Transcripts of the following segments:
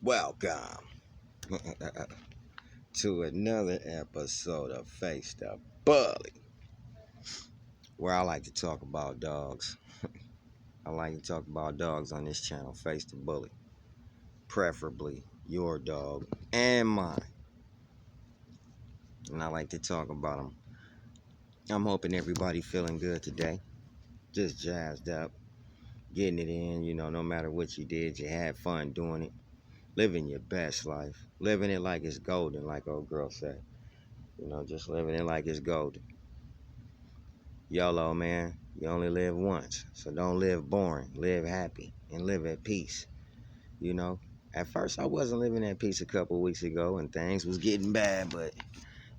Welcome to another episode of Face the Bully, where I like to talk about dogs. I like to talk about dogs on this channel, Face the Bully, preferably your dog and mine. And I like to talk about them. I'm hoping everybody feeling good today, just jazzed up, getting it in. No matter what you did, you had fun doing it, living your best life, living it like it's golden, like old girl said. Just living it like it's golden. YOLO, man. You only live once. So don't live boring. Live happy and live at peace. You know, at first I wasn't living at peace a couple of weeks ago and things was getting bad, but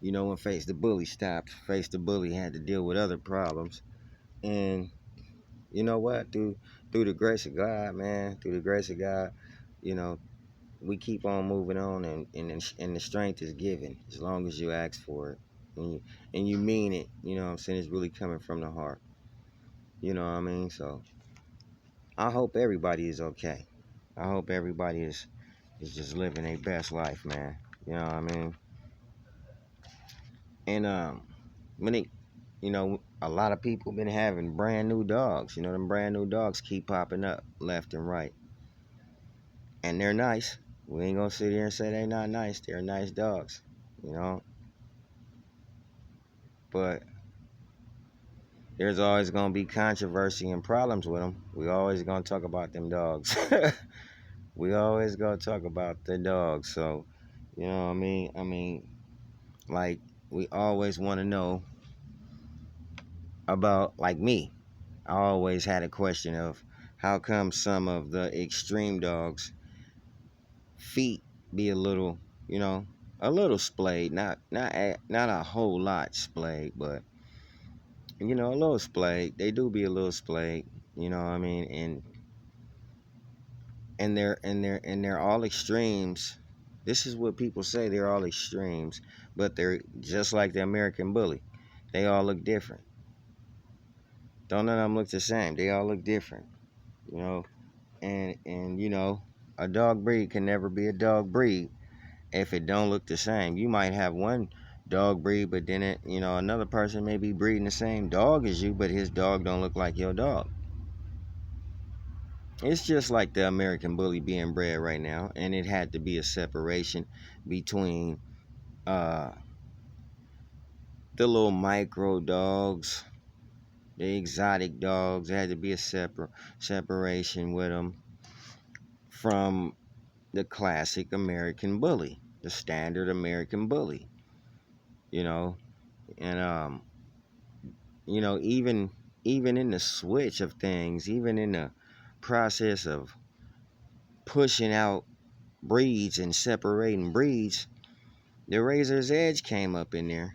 when Face the Bully stopped, Face the Bully had to deal with other problems. And you know what? Through the grace of God, man, through the grace of God, you know, we keep on moving on and the strength is given as long as you ask for it. And you mean it, what I'm saying? It's really coming from the heart. You know what I mean? So I hope everybody is okay. I hope everybody is just living their best life, man. You know what I mean? And many, a lot of people been having brand new dogs. Them brand new dogs keep popping up left and right, and they're nice. We ain't gonna sit here and say they're not nice. They're nice dogs, you know. But there's always gonna be controversy and problems with them. We always gonna talk about them dogs. We always gonna talk about the dogs. So, you know what I mean? Like, we always want to know about, like me. I always had a question of how come some of the extreme dogs' feet be a little, a little splayed, not a whole lot splayed, but a little splayed. They do be a little splayed, you know what I mean? And they're all extremes. This is what people say, they're all extremes, but they're just like the American Bully. They all look different. Don't none of them look the same. They all look different, you know. And a dog breed can never be a dog breed if it don't look the same. You might have one dog breed, but then another person may be breeding the same dog as you, but his dog don't look like your dog. It's just like the American Bully being bred right now, and it had to be a separation between uh, the little micro dogs, the exotic dogs. There had to be a separation with them from the classic American Bully, the standard American Bully. You know, and even in the switch of things, even in the process of pushing out breeds and separating breeds, the Razor's Edge came up in there.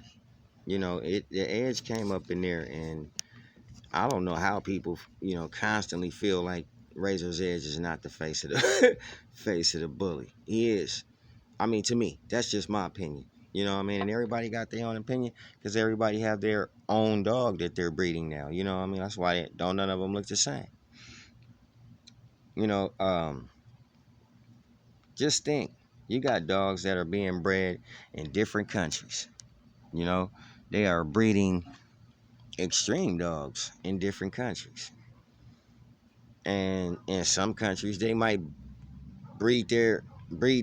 The Edge came up in there, and I don't know how people, constantly feel like Razor's Edge is not the face of the face of the bully. He is. I mean, to me, that's just my opinion. You know what I mean? And everybody got their own opinion because everybody have their own dog that they're breeding now. You know what I mean? That's why don't none of them look the same. You know, just think, you got dogs that are being bred in different countries. You know, they are breeding extreme dogs in different countries. And in some countries, they might breed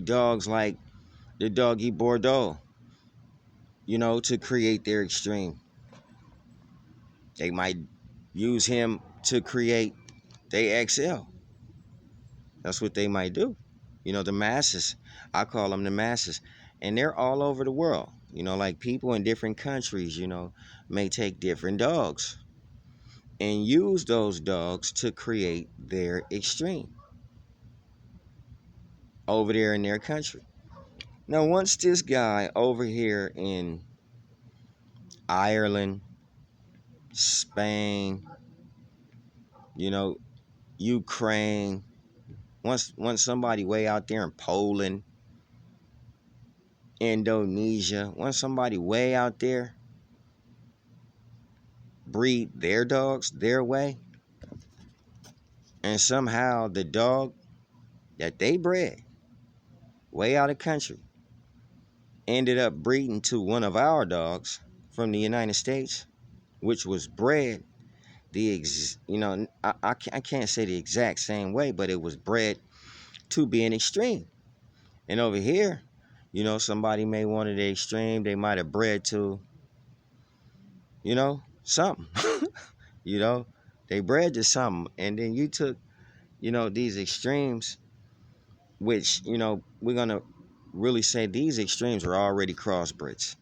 dogs like the doggy Bordeaux, to create their extreme. They might use him to create their XL. That's what they might do. The masses. I call them the masses. And they're all over the world. Like people in different countries, may take different dogs and use those dogs to create their extreme over there in their country. Now, once this guy over here in Ireland, Spain, you know, Ukraine, once somebody way out there in Poland, Indonesia, once somebody way out there breed their dogs their way, and somehow the dog that they bred way out of country, ended up breeding to one of our dogs from the United States, which was bred I can't say the exact same way, but it was bred to be an extreme. And over here, somebody may wanted the extreme, they might have bred to, something. you know, they bred to something, and then you took, these extremes, which, we're gonna really say these extremes are already crossbreds.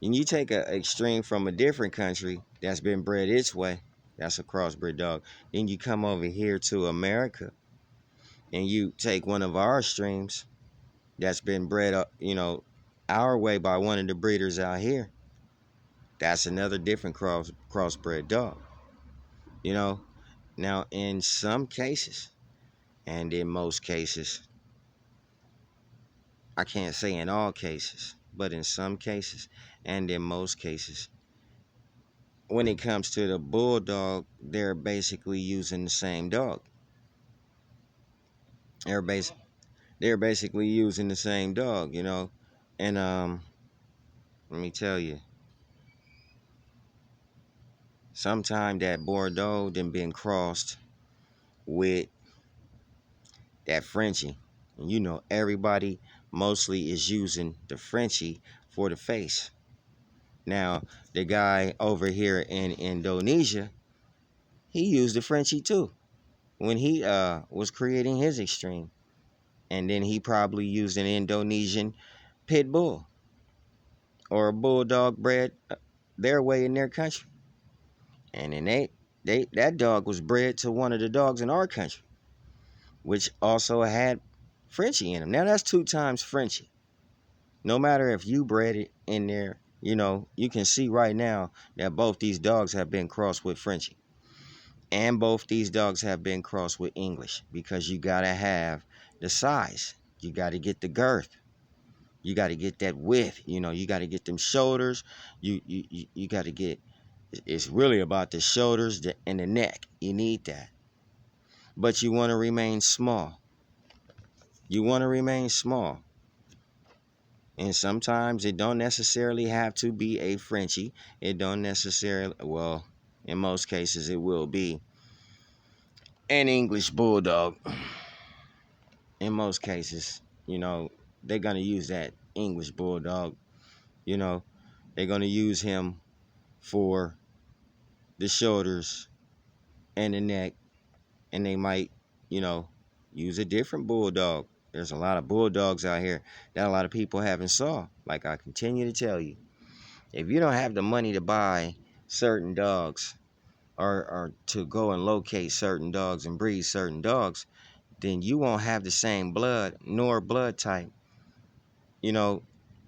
And you take an extreme from a different country that's been bred its way, that's a crossbred dog. Then you come over here to America and you take one of our extremes that's been bred up, our way by one of the breeders out here. That's another different crossbred dog. You know, now in some cases, and in most cases, I can't say in all cases, but in some cases, and in most cases, when it comes to the bulldog, they're basically using the same dog. They're bas- they're basically using the same dog. And let me tell you, sometime that Bordeaux then been crossed with that Frenchie. And everybody mostly is using the Frenchie for the face. Now, the guy over here in Indonesia, he used the Frenchie too when he was creating his extreme. And then he probably used an Indonesian pit bull or a bulldog bred their way in their country. And then that dog was bred to one of the dogs in our country, which also had Frenchie in him. Now that's 2 times Frenchie. No matter if you bred it in there, you can see right now that both these dogs have been crossed with Frenchie. And both these dogs have been crossed with English, because you got to have the size. You got to get the girth. You got to get that width. You got to get them shoulders. You got to get, it's really about the shoulders and the neck. You need that. But you want to remain small. You want to remain small. And sometimes it don't necessarily have to be a Frenchie. It don't necessarily, well, in most cases it will be an English bulldog. In most cases, they're going to use that English bulldog. You know, they're going to use him for the shoulders and the neck, and they might, use a different bulldog. There's a lot of bulldogs out here that a lot of people haven't saw. Like I continue to tell you, if you don't have the money to buy certain dogs, or to go and locate certain dogs and breed certain dogs, then you won't have the same blood nor blood type, you know,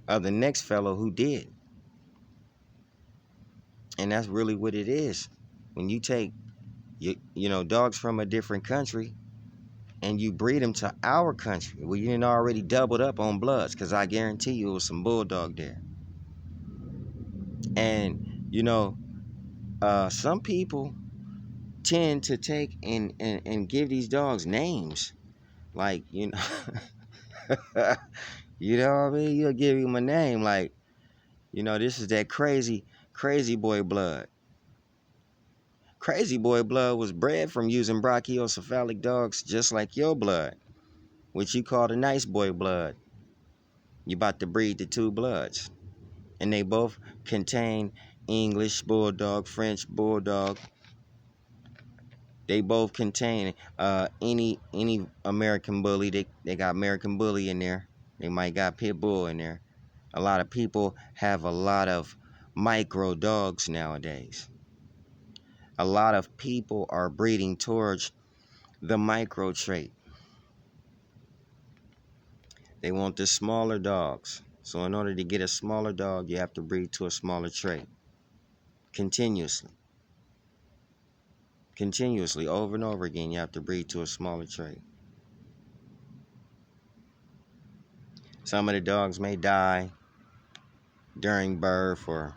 of the next fellow who did. And that's really what it is. When you take dogs from a different country and you breed them to our country, well, you didn't already doubled up on bloods, because I guarantee you it was some bulldog there. And some people tend to take and give these dogs names, like you know what I mean. You'll give him a name like, this is that crazy boy blood. Crazy boy blood was bred from using brachiocephalic dogs just like your blood, which you call the nice boy blood. You about to breed the two bloods, and they both contain English bulldog, French bulldog. They both contain any American bully. They got American bully in there. They might got pit bull in there. A lot of people have a lot of micro dogs nowadays. A lot of people are breeding towards the micro trait. They want the smaller dogs. So in order to get a smaller dog, you have to breed to a smaller trait. Continuously. Continuously, over and over again, you have to breed to a smaller trait. Some of the dogs may die during birth, or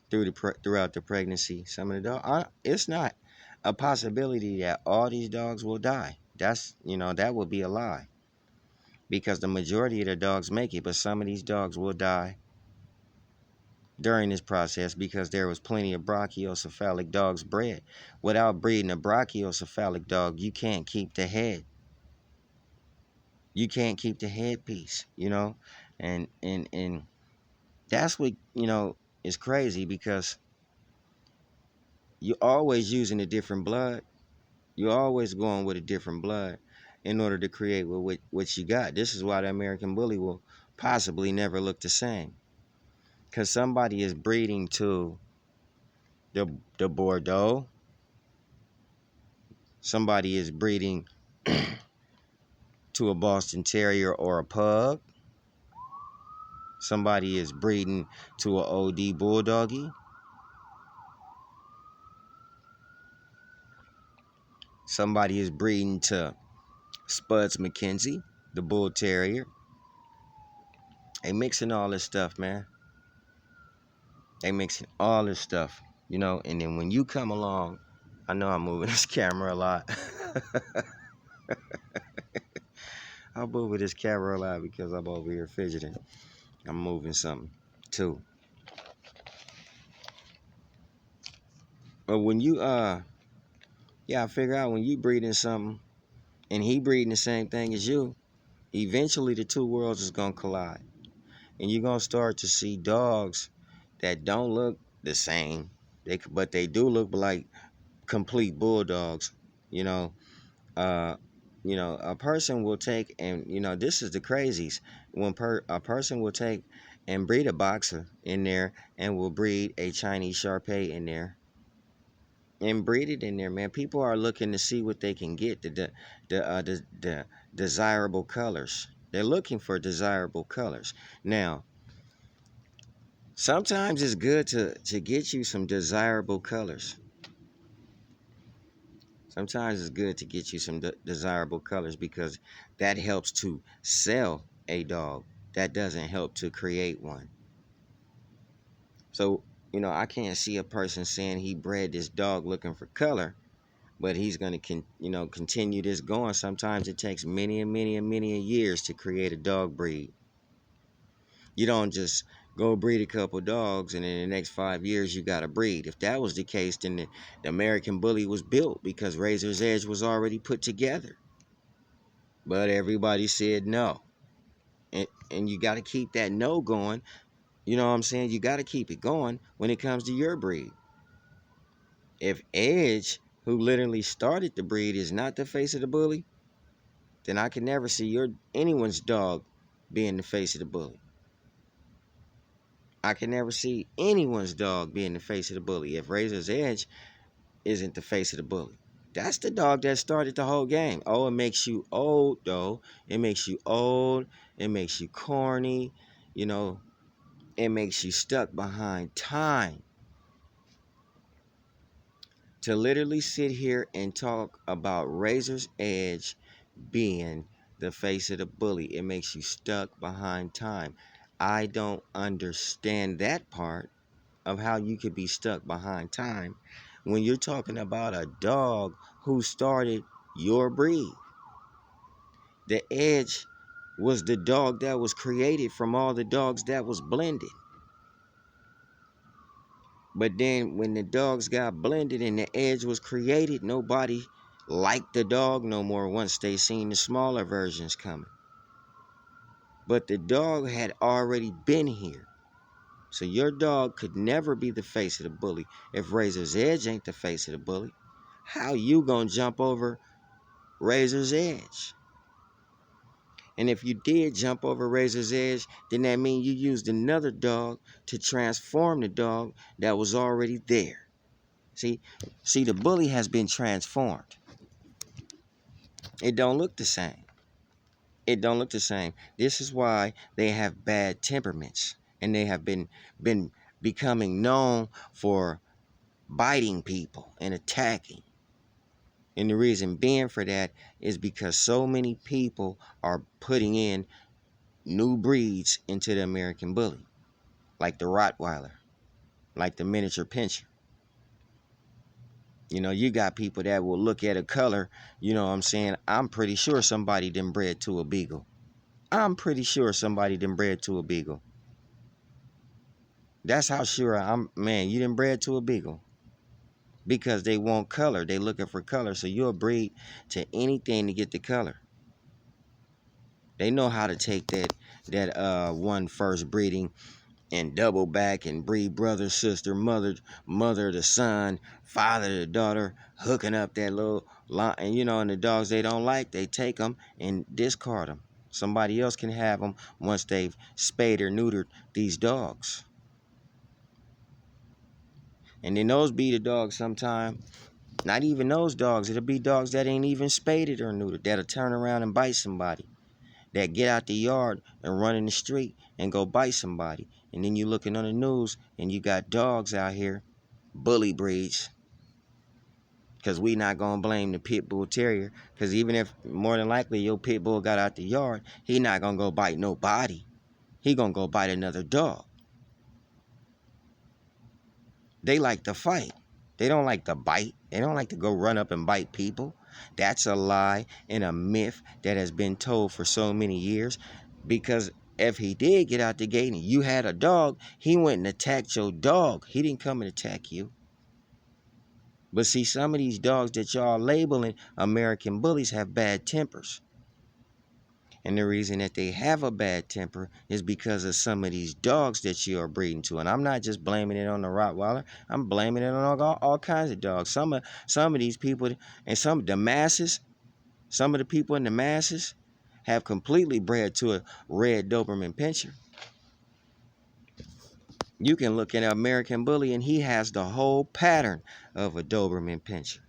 throughout the pregnancy. Some of the dogs, it's not a possibility that all these dogs will die, That's, that would be a lie because the majority of the dogs make it, but some of these dogs will die during this process because there was plenty of brachiocephalic dogs bred. Without breeding a brachiocephalic dog, you can't keep the head. You can't keep the headpiece, and that's what, is crazy because you're always using a different blood. You're always going with a different blood in order to create what you got. This is why the American Bully will possibly never look the same. Because somebody is breeding to the Bordeaux. Somebody is breeding to a Boston Terrier or a Pug. Somebody is breeding to an OD Bulldoggy. Somebody is breeding to Spuds MacKenzie, the Bull Terrier. They mixing all this stuff, man. They mixing all this stuff, and then when you come along, I know I'm moving this camera a lot. I'm moving this camera a lot because I'm over here fidgeting. I'm moving something too. But when you I figure out when you breeding something and he breeding the same thing as you, eventually the two worlds is gonna collide. And you're gonna start to see dogs that don't look the same. But they do look like complete bulldogs. You know, uh, a person will take and this is the crazies when a person will take and breed a boxer in there and will breed a Chinese Shar-Pei in there and breed it in there, man. People are looking to see what they can get the desirable colors. They're looking for desirable colors. Now, sometimes it's good to get you some desirable colors. Sometimes it's good to get you some desirable colors because that helps to sell a dog. That doesn't help to create one. So, I can't see a person saying he bred this dog looking for color, but he's going to continue this going. Sometimes it takes many and many and many years to create a dog breed. You don't just go breed a couple dogs and in the next 5 years you got a breed. If that was the case, then the American Bully was built because Razor's Edge was already put together. But everybody said no. And you got to keep that no going. You know what I'm saying? You got to keep it going when it comes to your breed. If Edge, who literally started the breed, is not the face of the bully, then I can never see anyone's dog being the face of the bully. I can never see anyone's dog being the face of the bully if Razor's Edge isn't the face of the bully. That's the dog that started the whole game. Oh, it makes you old, though. It makes you old. It makes you corny. It makes you stuck behind time. To literally sit here and talk about Razor's Edge being the face of the bully, it makes you stuck behind time. I don't understand that part of how you could be stuck behind time when you're talking about a dog who started your breed. The Edge was the dog that was created from all the dogs that was blended. But then when the dogs got blended and the Edge was created, nobody liked the dog no more once they seen the smaller versions coming. But the dog had already been here. So your dog could never be the face of the bully. If Razor's Edge ain't the face of the bully, how you gonna jump over Razor's Edge? And if you did jump over Razor's Edge, then that means you used another dog to transform the dog that was already there. See, the bully has been transformed. It don't look the same. It don't look the same. This is why they have bad temperaments, and they have been becoming known for biting people and attacking. And the reason being for that is because so many people are putting in new breeds into the American Bully, like the Rottweiler, like the miniature Pinscher. You know, you got people that will look at a color, you know what I'm saying? I'm pretty sure somebody done bred to a beagle. I'm pretty sure somebody done bred to a beagle. That's how sure man, you done bred to a beagle. Because they want color. They looking for color. So you'll breed to anything to get the color. They know how to take that one first breeding and double back and breed brother, sister, mother to son, father to daughter, hooking up that little line. And you know, and the dogs they don't like, they take them and discard them. Somebody else can have them once they've spayed or neutered these dogs. And then those be the dogs sometime. Not even those dogs. It'll be dogs that ain't even spaded or neutered. That'll turn around and bite somebody. That get out the yard and run in the street and go bite somebody. And then you looking on the news and you got dogs out here, bully breeds. Because we not going to blame the pit bull terrier. Because even if more than likely your pit bull got out the yard, he not going to go bite nobody. He going to go bite another dog. They like to fight. They don't like to bite. They don't like to go run up and bite people. That's a lie and a myth that has been told for so many years. Because if he did get out the gate and you had a dog, he went and attacked your dog. He didn't come and attack you. But see, some of these dogs that y'all labeling American bullies have bad tempers. And the reason that they have a bad temper is because of some of these dogs that you are breeding to. And I'm not just blaming it on the Rottweiler. I'm blaming it on all kinds of dogs. Some of these people and some of the masses, some of the people in the masses have completely bred to a red Doberman Pinscher. You can look at an American Bully and he has the whole pattern of a Doberman Pinscher.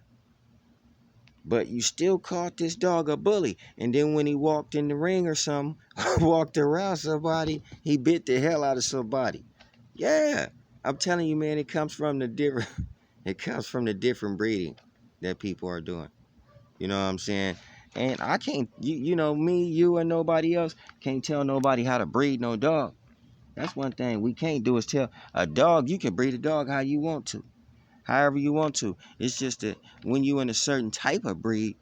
But you still caught this dog a bully. And then when he walked in the ring or something, walked around somebody, he bit the hell out of somebody. Yeah. I'm telling you, man, it comes from the different breeding that people are doing. You know what I'm saying? And I can't, you know, me, you, and nobody else can't tell nobody how to breed no dog. That's one thing we can't do is tell a dog, you can breed a dog how you want to. However you want to. It's just that when you in a certain type of breed,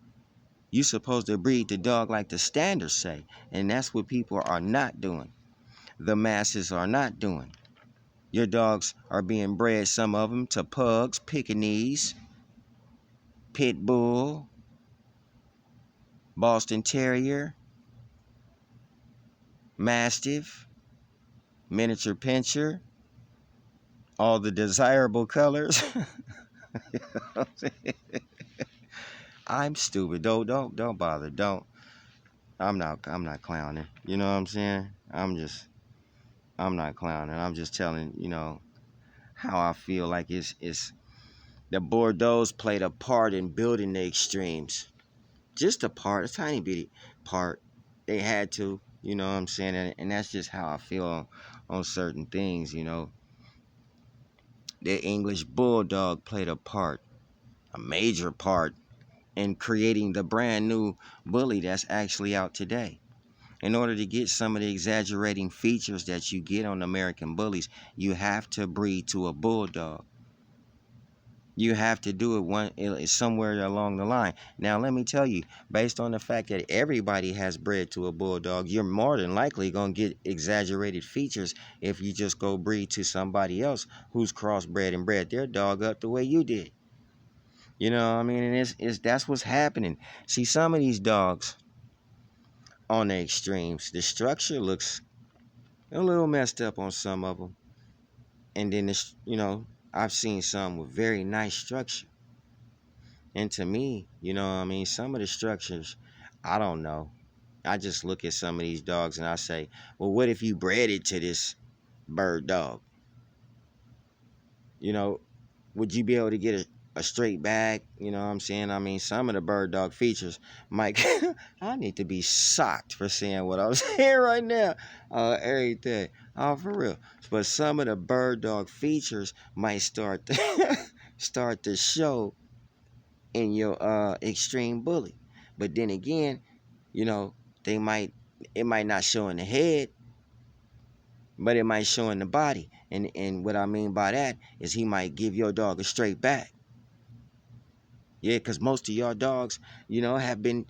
you supposed to breed the dog like the standards say. And that's what people are not doing. The masses are not doing. Your dogs are being bred, some of them, to pugs, Pekingese, Pit Bull, Boston Terrier, Mastiff, Miniature Pinscher, all the desirable colors. I'm stupid. Don't bother. Don't. I'm not clowning. You know what I'm saying? I'm not clowning. I'm just telling, you know, how I feel like it's the Bordeaux's played a part in building the extremes. Just a part, a tiny bitty part. They had to, you know what I'm saying? And that's just how I feel on certain things, you know. The English Bulldog played a part, a major part, in creating the brand new bully that's actually out today. In order to get some of the exaggerating features that you get on American bullies, you have to breed to a bulldog. You have to do it somewhere along the line. Now, let me tell you, based on the fact that everybody has bred to a bulldog, you're more than likely going to get exaggerated features if you just go breed to somebody else who's crossbred and bred their dog up the way you did. You know what I mean? And that's what's happening. See, some of these dogs on the extremes, the structure looks a little messed up on some of them. And then, you know, I've seen some with very nice structure. And to me, you know what I mean, some of the structures, I don't know. I just look at some of these dogs and I say, well, what if you bred it to this bird dog? You know, would you be able to get a straight bag? You know what I'm saying? I mean, some of the bird dog features might, I need to be socked for saying what I'm saying right now. Everything. Oh, for real. But some of the bird dog features might start to show in your extreme bully. But then again, you know, it might not show in the head, but it might show in the body. And what I mean by that is he might give your dog a straight back. Yeah, because most of your dogs, have been,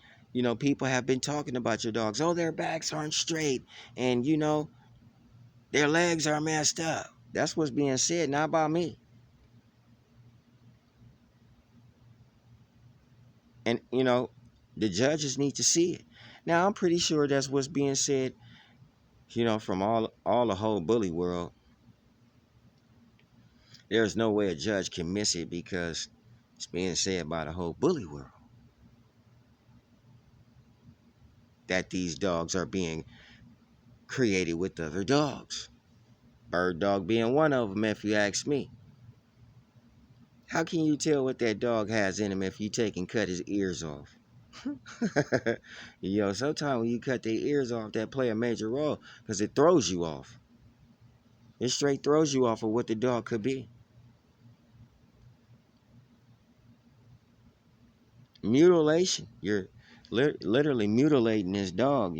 people have been talking about your dogs. Oh, their backs aren't straight, and their legs are messed up. That's what's being said, not by me. And the judges need to see it. Now, I'm pretty sure that's what's being said, from all the whole bully world. There's no way a judge can miss it because it's being said by the whole bully world that these dogs are being created with other dogs. Bird dog being one of them, if you ask me. How can you tell what that dog has in him if you take and cut his ears off? Sometimes when you cut their ears off, that play a major role because it throws you off. It straight throws you off of what the dog could be. Mutilation. You're literally mutilating this dog,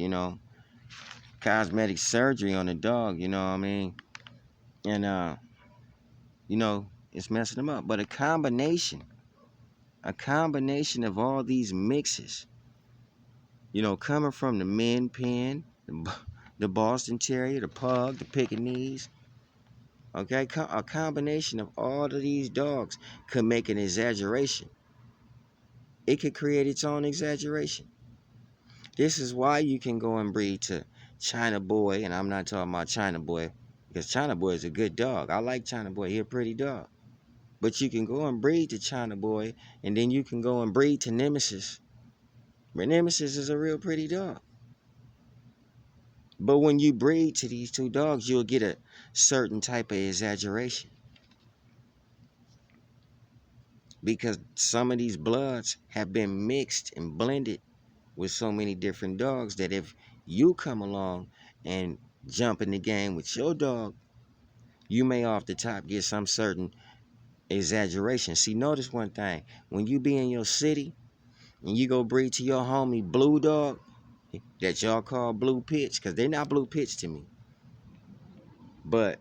cosmetic surgery on the dog, you know what I mean? And, it's messing them up. But a combination of all these mixes, coming from the Min Pin, the Boston Terrier, the Pug, the Pekingese, okay? A combination of all of these dogs could make an exaggeration. It could create its own exaggeration. This is why you can go and breed to China Boy, and I'm not talking about China Boy, because China Boy is a good dog. I like China Boy. He's a pretty dog. But you can go and breed to China Boy, and then you can go and breed to Nemesis. But Nemesis is a real pretty dog. But when you breed to these two dogs, you'll get a certain type of exaggeration. Because some of these bloods have been mixed and blended with so many different dogs that if you come along and jump in the game with your dog, you may off the top get some certain exaggeration. See, notice one thing. When you be in your city and you go breed to your homie Blue Dog, that y'all call Blue Pitch, because they're not Blue Pitch to me. But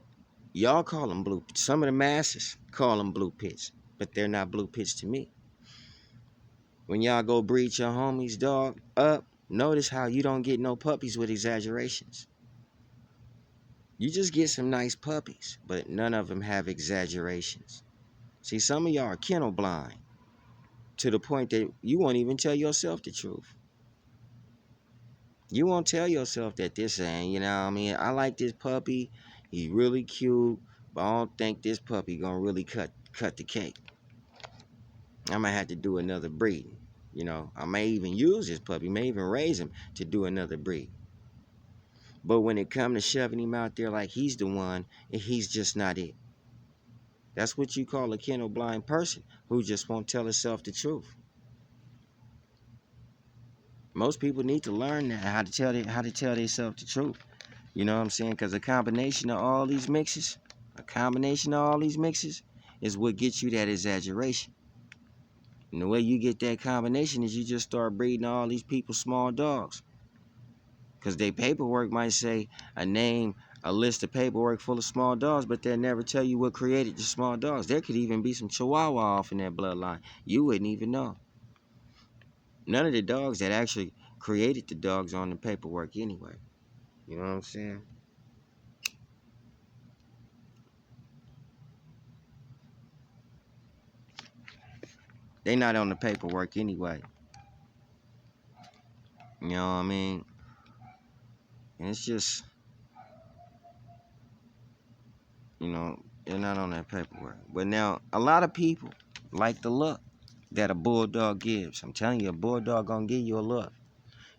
y'all call them Blue. Some of the masses call them Blue Pitch, but they're not Blue Pitch to me. When y'all go breed your homie's dog up, notice how you don't get no puppies with exaggerations. You just get some nice puppies, but none of them have exaggerations. See, some of y'all are kennel blind to the point that you won't even tell yourself the truth. You won't tell yourself that this ain't, what I mean? I like this puppy. He's really cute, but I don't think this puppy gonna really cut the cake. I might have to do another breeding. I may even use this puppy, may even raise him to do another breed. But when it comes to shoving him out there like he's the one, he's just not it. That's what you call a kennel blind person who just won't tell herself the truth. Most people need to learn that, how to tell themselves the truth. You know what I'm saying? Because a combination of all these mixes, is what gets you that exaggeration. And the way you get that combination is you just start breeding all these people's small dogs. Because their paperwork might say a list of paperwork full of small dogs, but they'll never tell you what created the small dogs. There could even be some Chihuahua off in that bloodline. You wouldn't even know. None of the dogs that actually created the dogs on the paperwork anyway. You know what I'm saying? They not on the paperwork anyway. You know what I mean? And it's just, they're not on that paperwork. But now, a lot of people like the look that a bulldog gives. I'm telling you, a bulldog gonna give you a look.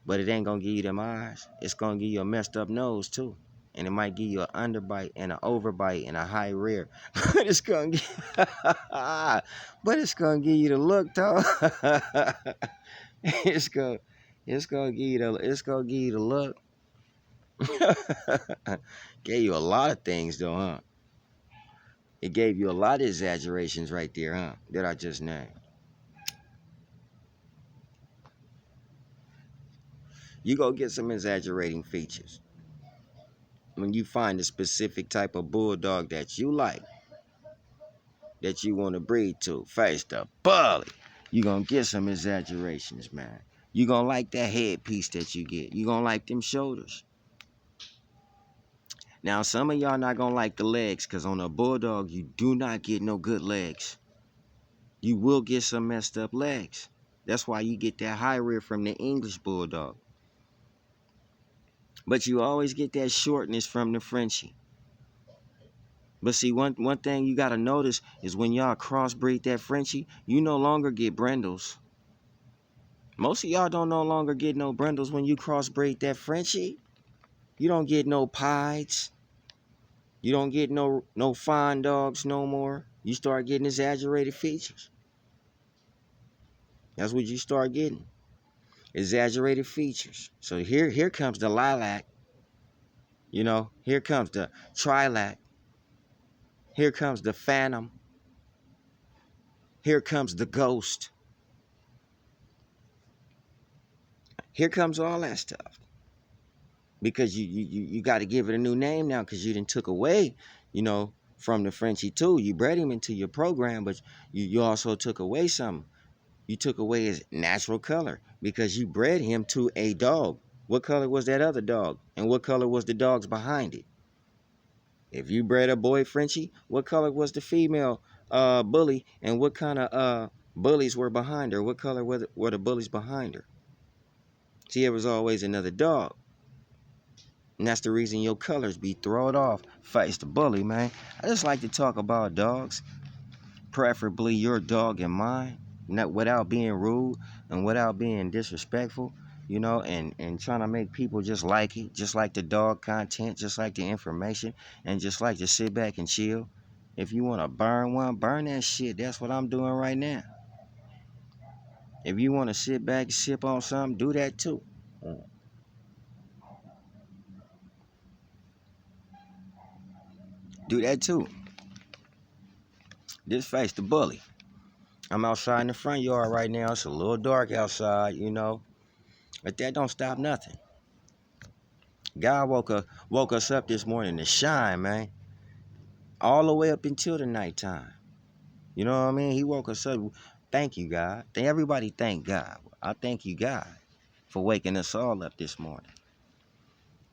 But it ain't gonna give you them eyes. It's gonna give you a messed up nose too. And it might give you an underbite and an overbite and a high rear. But it's gonna give you the look though. it's gonna give you the look. Gave you a lot of things though, huh? It gave you a lot of exaggerations right there, huh? That I just named. You go get some exaggerating features. When you find a specific type of bulldog that you like, that you want to breed to, face the bully. You're going to get some exaggerations, man. You're going to like that headpiece that you get. You're going to like them shoulders. Now, some of y'all not going to like the legs, because on a bulldog, you do not get no good legs. You will get some messed up legs. That's why you get that high rear from the English bulldog. But you always get that shortness from the Frenchie. But see, one thing you got to notice is when y'all crossbreed that Frenchie, you no longer get brindles. Most of y'all don't no longer get no brindles when you crossbreed that Frenchie. You don't get no pieds. You don't get no fine dogs no more. You start getting exaggerated features. That's what you start getting. Exaggerated features. So here comes the lilac. You know, here comes the trilac. Here comes the phantom. Here comes the ghost. Here comes all that stuff. Because you got to give it a new name now, because you didn't took away, you know, from the Frenchie too. You bred him into your program, but you also took away something. You took away his natural color because you bred him to a dog. What color was that other dog? And what color was the dogs behind it? If you bred a boy Frenchie, what color was the female bully? And what kind of bullies were behind her? What color were the bullies behind her? See, it was always another dog. And that's the reason your colors be thrown off. Face the bully, man. I just like to talk about dogs. Preferably your dog and mine. Not without being rude and without being disrespectful, you know, and trying to make people just like it, just like the dog content, just like the information, and just like to sit back and chill. If you want to burn one, burn that shit. That's what I'm doing right now. If you want to sit back and sip on something, do that too. Do that too. Just face the bully. I'm outside in the front yard right now. It's a little dark outside, you know. But that don't stop nothing. God woke us up this morning to shine, man. All the way up until the nighttime. You know what I mean? He woke us up. Thank you, God. Everybody thank God. I thank you, God, for waking us all up this morning.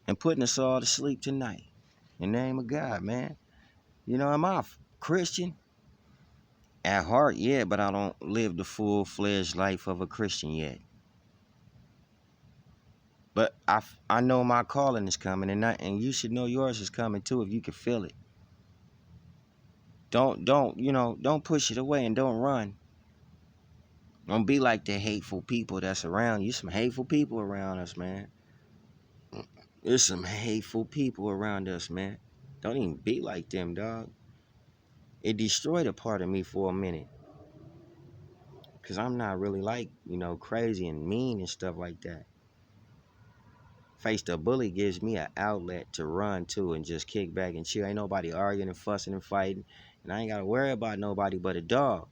And putting us all to sleep tonight. In the name of God, man. You know, am I a Christian? At heart, yeah, but I don't live the full-fledged life of a Christian yet. But I know my calling is coming, and you should know yours is coming too if you can feel it. Don't push it away and don't run. Don't be like the hateful people that's around you. Some hateful people around us, man. There's some hateful people around us, man. Don't even be like them, dog. It destroyed a part of me for a minute. Because I'm not really like, crazy and mean and stuff like that. Face the bully gives me an outlet to run to and just kick back and chill. Ain't nobody arguing and fussing and fighting. And I ain't got to worry about nobody but a dog.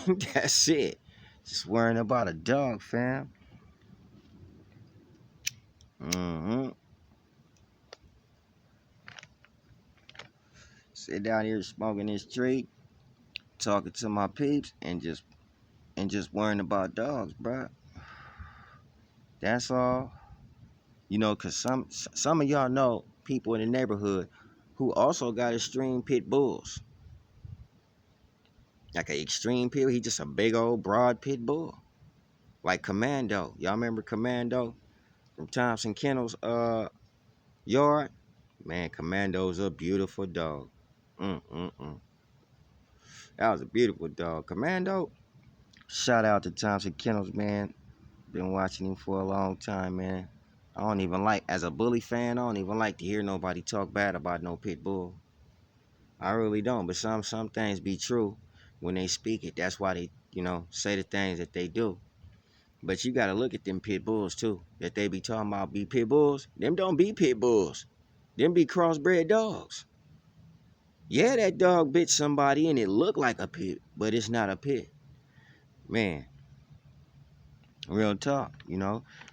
That's it. Just worrying about a dog, fam. Sit down here smoking this tree, talking to my peeps, and just worrying about dogs, bruh. That's all. Cause some of y'all know people in the neighborhood who also got extreme pit bulls. Like an extreme pit, he just a big old broad pit bull. Like Commando. Y'all remember Commando from Thompson Kennel's yard? Man, Commando's a beautiful dog. That was a beautiful dog. Commando. Shout out to Thompson Kennels, man. Been watching him for a long time, man. I don't even like, as a bully fan, I don't even like to hear nobody talk bad about no pit bull. I really don't. But some things be true when they speak it. That's why they, say the things that they do. But you got to look at them pit bulls, too. That they be talking about be pit bulls. Them don't be pit bulls. Them be crossbred dogs. Yeah, that dog bit somebody and it looked like a pit, but it's not a pit. Man, real talk,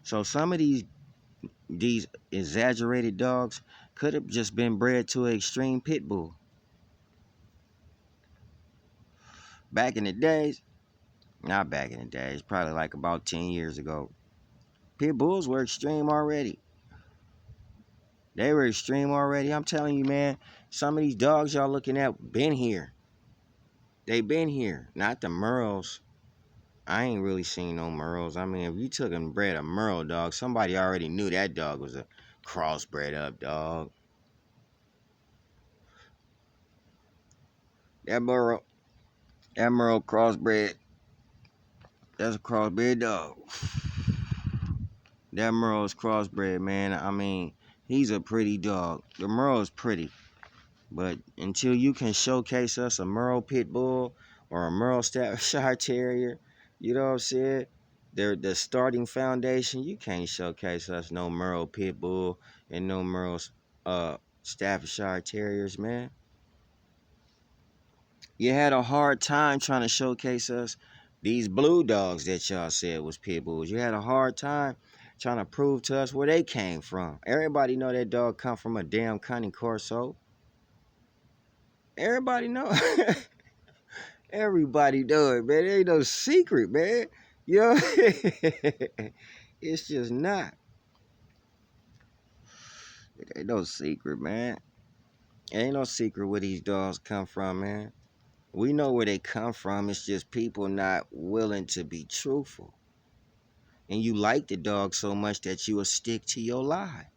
So some of these exaggerated dogs could have just been bred to an extreme pit bull. Back in the days, not back in the days, probably like about 10 years ago, pit bulls were extreme already. They were extreme already. I'm telling you, man, some of these dogs y'all looking at been here. They been here. Not the Merles. I ain't really seen no Merles. I mean, if you took and bred a Merle dog, somebody already knew that dog was a crossbred up dog. That Merle, that Merle crossbred, that's a crossbred dog. That Merle's crossbred, man. I mean, he's a pretty dog. The Merle's pretty. But until you can showcase us a Merle Pit Bull or a Merle Staffordshire Terrier, you know what I'm saying? They're the starting foundation. You can't showcase us no Merle Pit Bull and no Merle Staffordshire Terriers, man. You had a hard time trying to showcase us these blue dogs that y'all said was pit bulls. You had a hard time trying to prove to us where they came from. Everybody know that dog come from a damn Cane Corso. Everybody know. Everybody know it, man. It ain't no secret, man. You know, it's just not. It ain't no secret, man. It ain't no secret where these dogs come from, man. We know where they come from. It's just people not willing to be truthful. And you like the dog so much that you will stick to your lie.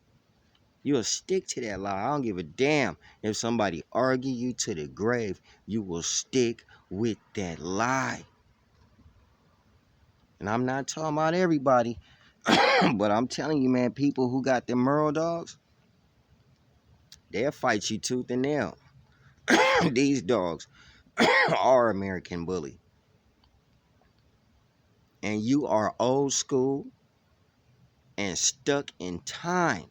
You will stick to that lie. I don't give a damn if somebody argue you to the grave. You will stick with that lie. And I'm not talking about everybody, but I'm telling you, man, people who got them Merle dogs, they'll fight you tooth and nail. These dogs are American Bully. And you are old school and stuck in time.